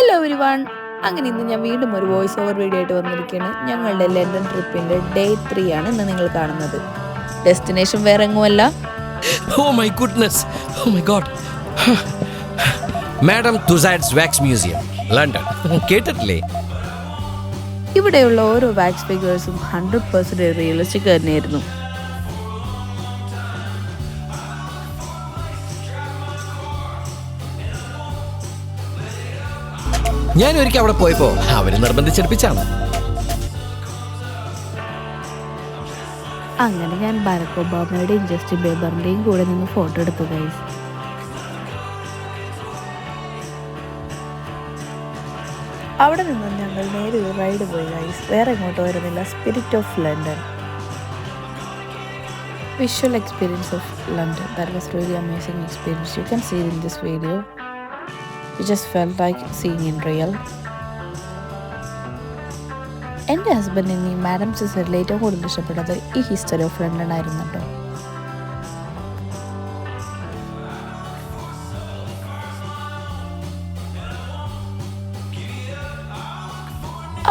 Hello everyone. അങ്ങനെ ഇന്ന് ഞാൻ വീണ്ടും ഒരു വോയിസ് ഓവർ വീഡിയോ ആയിട്ട് വന്നിരിക്കുകയാണ്. ഞങ്ങളുടെ ലണ്ടൻ ട്രിപ്പിൻ്റെ ഡേ 3 ആണ് ഇന്ന് നിങ്ങൾ കാണുന്നത്. ഡെസ്റ്റിനേഷൻ വേറെ എങ്ങുമല്ല, Oh my goodness! Oh my god! Madame Tussauds wax museum, London. കേട്ടിട്ടില്ലേ? ഇവിടെയുള്ള ഓരോ വാക്സ് ഫിഗേഴ്സും 100% റിയലിസ്റ്റിക് തന്നെയായിരുന്നു. ഞാൻ ഒരിക്കൽ അവിടെ പോയപ്പോ അവര് നിർബന്ധിച്ചെടുപ്പിച്ചാണ്. അങ്ങനെ ഞാൻ ബരാക് ഒബാമയുടെയും ജസ്റ്റിൻ ബീബറിന്റെയും കൂടെ നിന്ന് ഫോട്ടോ എടുത്തു ഗൈസ്. അവിടെ നിന്ന് ഞങ്ങൾ നേരെ ഒരു റൈഡ് പോയി ഗൈസ്. വേറെ എങ്ങോട്ട് വരുന്നില്ല, spirit of London. Visual experience of London. That was really amazing experience. You can see it in this video. We just felt like seeing in real. എൻ്റെ ഹസ്ബൻഡിന് ഈ മാഡം സിസറിൽ ഏറ്റവും കൂടുതൽ ഇഷ്ടപ്പെട്ടത് ഈ ഹിസ്റ്ററി ഓഫ് ലണ്ടൻ ആയിരുന്നു കേട്ടോ.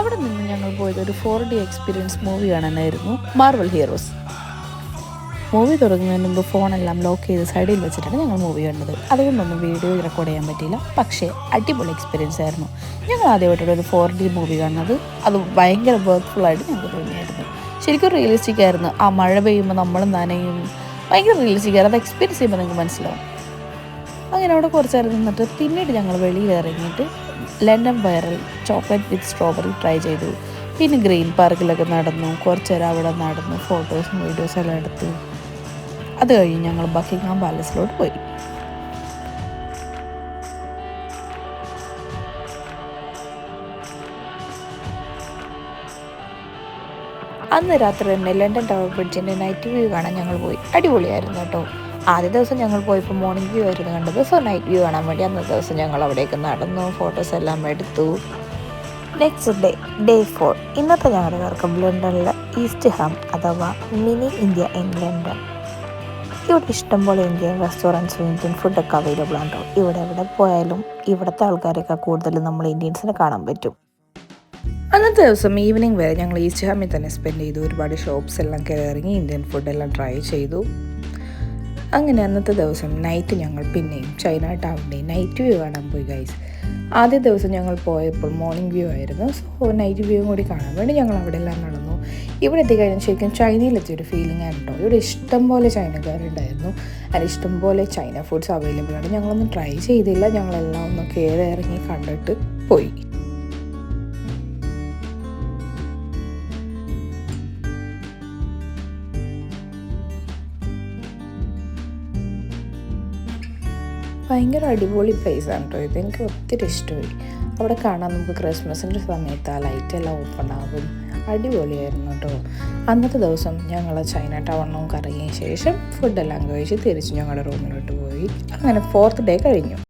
അവിടെ നിന്ന് ഞങ്ങൾ പോയത് ഒരു 4D എക്സ്പീരിയൻസ് മൂവി കാണാനായിരുന്നു, മാർവൽ ഹീറോസ്. മൂവി തുടങ്ങുന്നതിന് മുമ്പ് ഫോണെല്ലാം ലോക്ക് ചെയ്ത് സൈഡിൽ വെച്ചിട്ടാണ് ഞങ്ങൾ മൂവി കണ്ടത്. അതുകൊണ്ടൊന്നും വീഡിയോ റെക്കോർഡ് ചെയ്യാൻ പറ്റിയില്ല. പക്ഷേ അടിപൊളി എക്സ്പീരിയൻസ് ആയിരുന്നു. ഞങ്ങൾ ആദ്യമായിട്ടുള്ള ഒരു 4D മൂവി കാണുന്നത് അത് ഭയങ്കര വർക്ക്ഫുള്ളായിട്ട് ഞങ്ങൾക്ക് തോന്നിയായിരുന്നു. ശരിക്കും റിയലിസ്റ്റിക് ആയിരുന്നു. ആ മഴ പെയ്യുമ്പോൾ നമ്മൾ നനയും, ഭയങ്കര റിയലിസ്റ്റിക് ആയിരുന്നു. അത് എക്സ്പീരിയൻസ് ചെയ്യുമ്പോൾ നിങ്ങൾക്ക് മനസ്സിലാവും. അങ്ങനെ അവിടെ കുറച്ച് നേരം നിന്നിട്ട് പിന്നീട് ഞങ്ങൾ വെളിയിൽ ഇറങ്ങിയിട്ട് ലണ്ടൻ വൈറൽ ചോക്ലേറ്റ് വിത്ത് സ്ട്രോബെറി ട്രൈ ചെയ്തു. പിന്നെ ഗ്രീൻ പാർക്കിലൊക്കെ നടന്നു, കുറച്ച് നേരം അവിടെ നടന്നു, ഫോട്ടോസും വീഡിയോസും എല്ലാം എടുത്തു. അത് കഴിഞ്ഞ് ഞങ്ങൾ ബക്കിംഗ്ഹാം പാലസിലോട്ട് പോയി. അന്ന് രാത്രി തന്നെ ലണ്ടൻ ടവർ ബ്രിഡ്ജിൻ്റെ നൈറ്റ് വ്യൂ കാണാൻ ഞങ്ങൾ പോയി. അടിപൊളിയായിരുന്നു കേട്ടോ. ആദ്യ ദിവസം ഞങ്ങൾ പോയപ്പോൾ മോർണിംഗ് വ്യൂ ആയിരുന്നു കണ്ടത്. സോ നൈറ്റ് വ്യൂ കാണാൻ വേണ്ടി അന്നത്തെ ദിവസം ഞങ്ങൾ അവിടേക്ക് നടന്നു, ഫോട്ടോസ് എല്ലാം എടുത്തു. Next day 4. ഇന്നത്തെ ഞങ്ങളുടെ വർക്കം ലണ്ടനിലെ ഈസ്റ്റ് ഹാം അഥവാ മിനി ഇന്ത്യ ഇൻ ലണ്ടൻ. ഇവിടെ ഇഷ്ടംപോലെ ഇന്ത്യൻ റെസ്റ്റോറൻറ്റ്സും ഇന്ത്യൻ ഫുഡൊക്കെ അവൈലബിൾ ആണ് കേട്ടോ. ഇവിടെ എവിടെ പോയാലും ഇവിടുത്തെ ആൾക്കാരൊക്കെ കൂടുതലും നമ്മൾ ഇന്ത്യൻസിനെ കാണാൻ പറ്റും. അന്നത്തെ ദിവസം ഈവനിങ് വരെ ഞങ്ങൾ ഈസ്റ്റ് ഹാമിൽ തന്നെ സ്പെൻഡ് ചെയ്തു. ഒരുപാട് ഷോപ്സ് എല്ലാം കയറി ഇറങ്ങി ഇന്ത്യൻ ഫുഡെല്ലാം ട്രൈ ചെയ്തു. അങ്ങനെ അന്നത്തെ ദിവസം നൈറ്റ് ഞങ്ങൾ പിന്നെയും ചൈന ടൗണിൻ്റെ നൈറ്റ് വ്യൂ കാണാൻ പോയി ഗൈസ്. ആദ്യ ദിവസം ഞങ്ങൾ പോയപ്പോൾ മോർണിംഗ് വ്യൂ ആയിരുന്നു. സോ നൈറ്റ് വ്യൂ കൂടി കാണാൻ വേണ്ടി ഞങ്ങൾ അവിടെ എല്ലാം നടന്നു. ഇവിടെ എത്തിക്കഴിഞ്ഞാൽ ശരിക്കും ചൈനയിലെത്തിയൊരു ഫീലിംഗ് ആണ് കേട്ടോ. ഇവിടെ ഇഷ്ടംപോലെ ചൈനക്കാരുണ്ടായിരുന്നു. അതിൽ ഇഷ്ടംപോലെ ചൈന ഫുഡ്സ് അവൈലബിൾ ആണ്. ഞങ്ങളൊന്നും ട്രൈ ചെയ്തില്ല, ഞങ്ങളെല്ലാം ഒന്ന് കയറി ഇറങ്ങി കണ്ടിട്ട് പോയി. ഭയങ്കര അടിപൊളി പ്ലേസാണ് കേട്ടോ ഇത്. എനിക്ക് ഒത്തിരി ഇഷ്ടമായി. അവിടെ കാണാൻ നമുക്ക് ക്രിസ്മസിൻ്റെ സമയത്ത് ആ ലൈറ്റെല്ലാം ഓപ്പൺ ആകും. അടിപൊളിയായിരുന്നു കേട്ടോ. അന്നത്തെ ദിവസം ഞങ്ങൾ ചൈന ടൗണും കറങ്ങിയ ശേഷം ഫുഡെല്ലാം കഴിച്ച് തിരിച്ച് ഞങ്ങളുടെ റൂമിലോട്ട് പോയി. അങ്ങനെ 4th ഡേ കഴിഞ്ഞു.